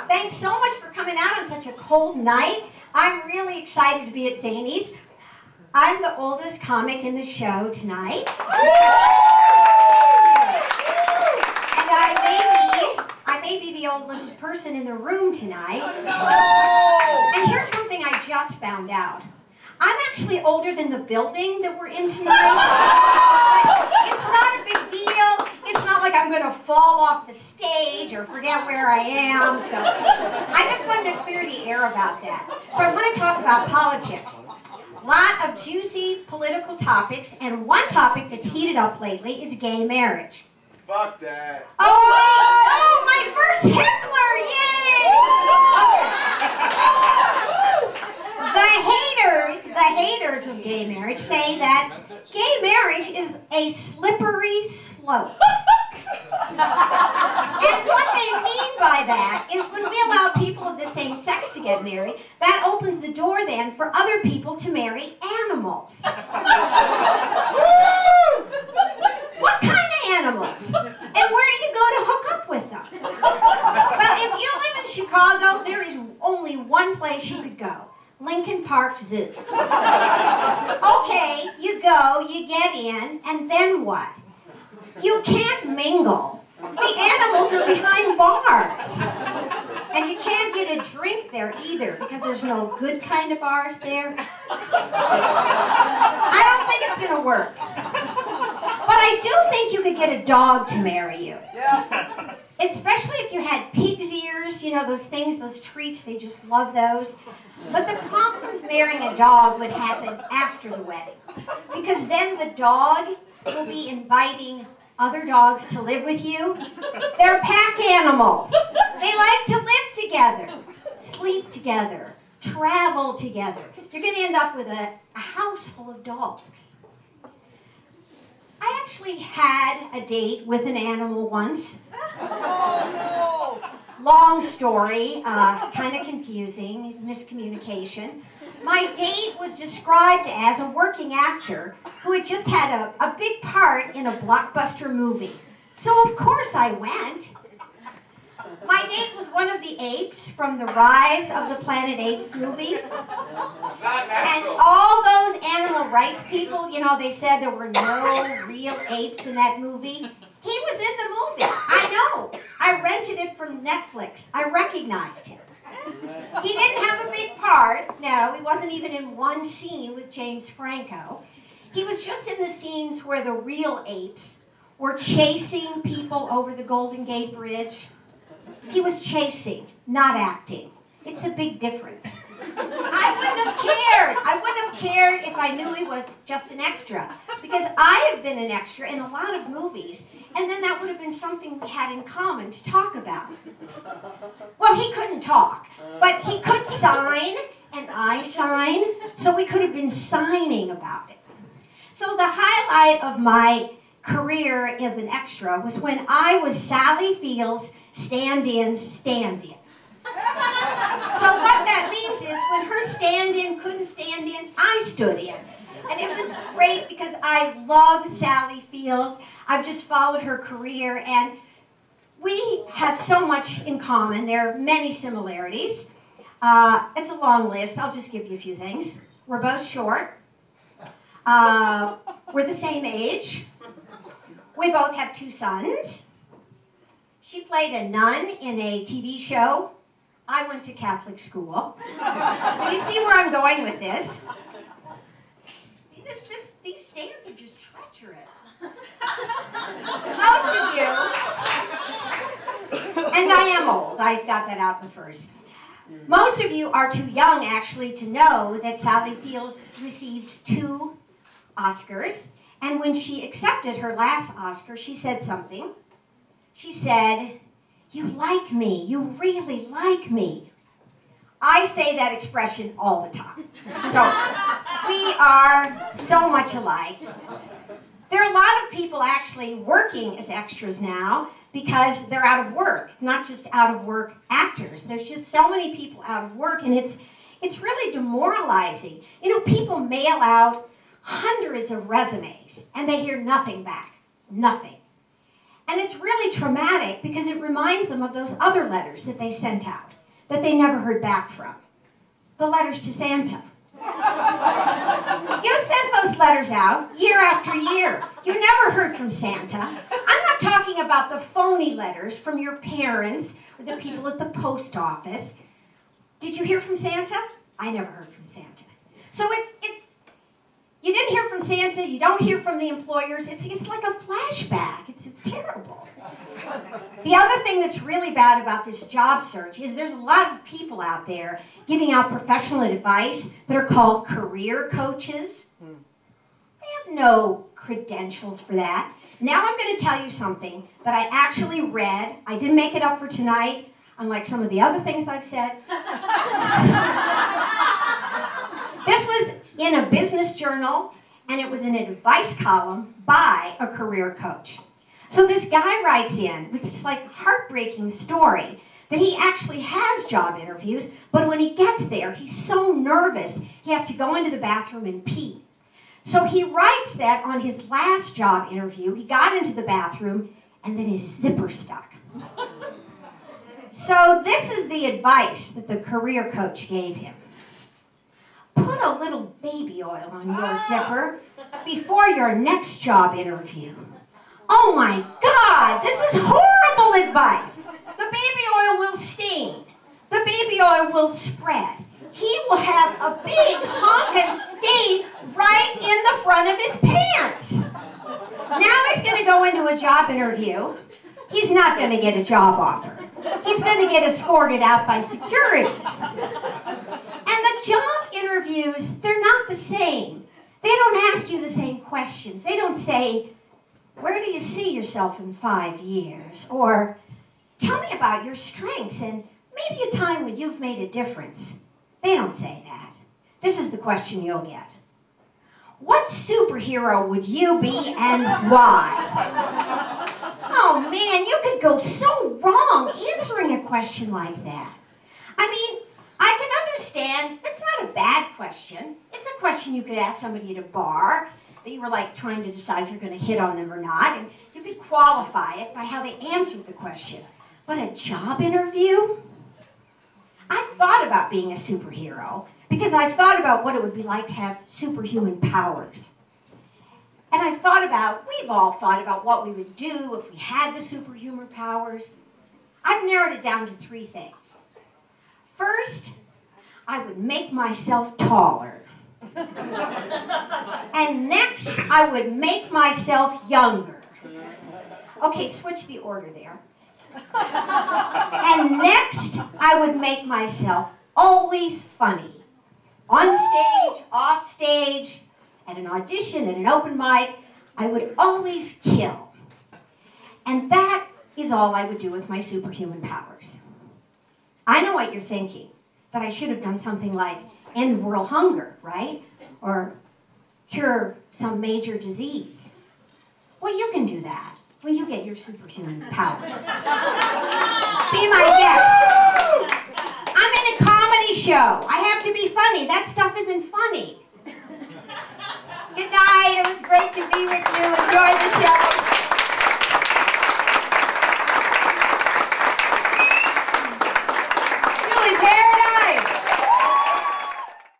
Thanks so much for coming out on such a cold night. I'm really excited to be at Zanies. I'm the oldest comic in the show tonight. And I may be the oldest person in the room tonight. And here's something I just found out. I'm actually older than the building that we're in tonight. It's not a big deal. It's not like I'm going to fall off the stage or forget where I am. So I just wanted to clear the air about that. So I want to talk about politics. A lot of juicy political topics, and one topic that's heated up lately is gay marriage. Fuck that. Oh, wait! Oh, my first heckler! Yay! The haters of gay marriage say that gay marriage is a slippery slope. And what they mean by that is when we allow people of the same sex to get married, that opens the door then for other people to marry animals. What kind of animals? And where do you go to hook up with them? Well, if you live in Chicago, there is only one place you could go. Lincoln Park Zoo. Okay, you go, you get in, and then what? You can't mingle. The animals are behind bars. And you can't get a drink there either because there's no good kind of bars there. I don't think it's going to work. But I do think you could get a dog to marry you. Yeah. Especially if you had pig's ears, you know, those things, those treats, they just love those. But the problem with marrying a dog would happen after the wedding. Because then the dog will be inviting other dogs to live with you. They're pack animals. They like to live together, sleep together, travel together. You're going to end up with a house full of dogs. I actually had a date with an animal once. Oh, no. Long story, kind of confusing, miscommunication. My date was described as a working actor who had just had a big part in a blockbuster movie. So of course I went. My date was one of the apes from the Rise of the Planet Apes movie. And all those animal rights people, you know, they said there were no real apes in that movie. He was in the movie. I know. I rented it from Netflix. I recognized him. He didn't have a big part. No, he wasn't even in one scene with James Franco. He was just in the scenes where the real apes were chasing people over the Golden Gate Bridge. He was chasing, not acting. It's a big difference. I wouldn't have cared. I wouldn't have cared if I knew he was just an extra. Because I have been an extra in a lot of movies, and then that would have been something we had in common to talk about. Well, he couldn't talk, but he could sign, and I sign, so we could have been signing about it. So the highlight of my career as an extra was when I was Sally Field's stand-in. So what that means is when her stand-in couldn't stand in, I stood in. And it was great because I love Sally Fields. I've just followed her career, and we have so much in common. There are many similarities. It's a long list. I'll just give you a few things. We're both short. We're the same age. We both have 2 sons. She played a nun in a TV show. I went to Catholic school. Do you see where I'm going with this? See, these stands are just treacherous. Most of you, and I am old, I got that out in the first. Most of you are too young, actually, to know that Sally Fields received 2 Oscars. And when she accepted her last Oscar, she said something. She said, "You like me. You really like me." I say that expression all the time. So we are so much alike. There are a lot of people actually working as extras now because they're out of work, not just out of work actors. There's just so many people out of work, and it's really demoralizing. You know, people mail out hundreds of resumes, and they hear nothing back. Nothing. And it's really traumatic because it reminds them of those other letters that they sent out that they never heard back from. The letters to Santa. You sent those letters out year after year. You never heard from Santa. I'm not talking about the phony letters from your parents or the people at the post office. Did you hear from Santa? I never heard from Santa. So you didn't hear from Santa, you don't hear from the employers. It's like a flashback. It's terrible. The other thing that's really bad about this job search is there's a lot of people out there giving out professional advice that are called career coaches. They have no credentials for that. Now I'm going to tell you something that I actually read. I didn't make it up for tonight, unlike some of the other things I've said. This was in a business journal, and it was in an advice column by a career coach. So this guy writes in with this like heartbreaking story that he actually has job interviews, but when he gets there, he's so nervous, he has to go into the bathroom and pee. So he writes that on his last job interview, he got into the bathroom, and then his zipper stuck. So this is the advice that the career coach gave him. Put a little baby oil on your zipper before your next job interview. Oh my God, this is horrible advice. The baby oil will stain. The baby oil will spread. He will have a big honking stain right in the front of his pants. Now he's going to go into a job interview. He's not going to get a job offer. He's going to get escorted out by security. And the job interviews, they're not the same. They don't ask you the same questions. They don't say, where do you see yourself in 5 years? Or, tell me about your strengths and maybe a time when you've made a difference. They don't say that. This is the question you'll get. What superhero would you be and why? Oh man, you could go so wrong answering a question like that. I mean, I can understand, it's not a bad question. It's a question you could ask somebody at a bar that you were like trying to decide if you're going to hit on them or not, and you could qualify it by how they answered the question. But a job interview? I've thought about being a superhero because I've thought about what it would be like to have superhuman powers. And I've thought about, we've all thought about what we would do if we had the superhuman powers. I've narrowed it down to 3 things. First, I would make myself taller. And next, I would make myself younger. Okay, switch the order there. And next, I would make myself always funny. On stage, off stage, at an audition, at an open mic, I would always kill. And that is all I would do with my superhuman powers. I know what you're thinking, that I should have done something like end world hunger, right? Or cure some major disease. Well, you can do that when you get your superhuman powers. Be my guest. I'm in a comedy show. I have to be funny. That stuff isn't funny. Good night. It was great to be with you. Enjoy the show.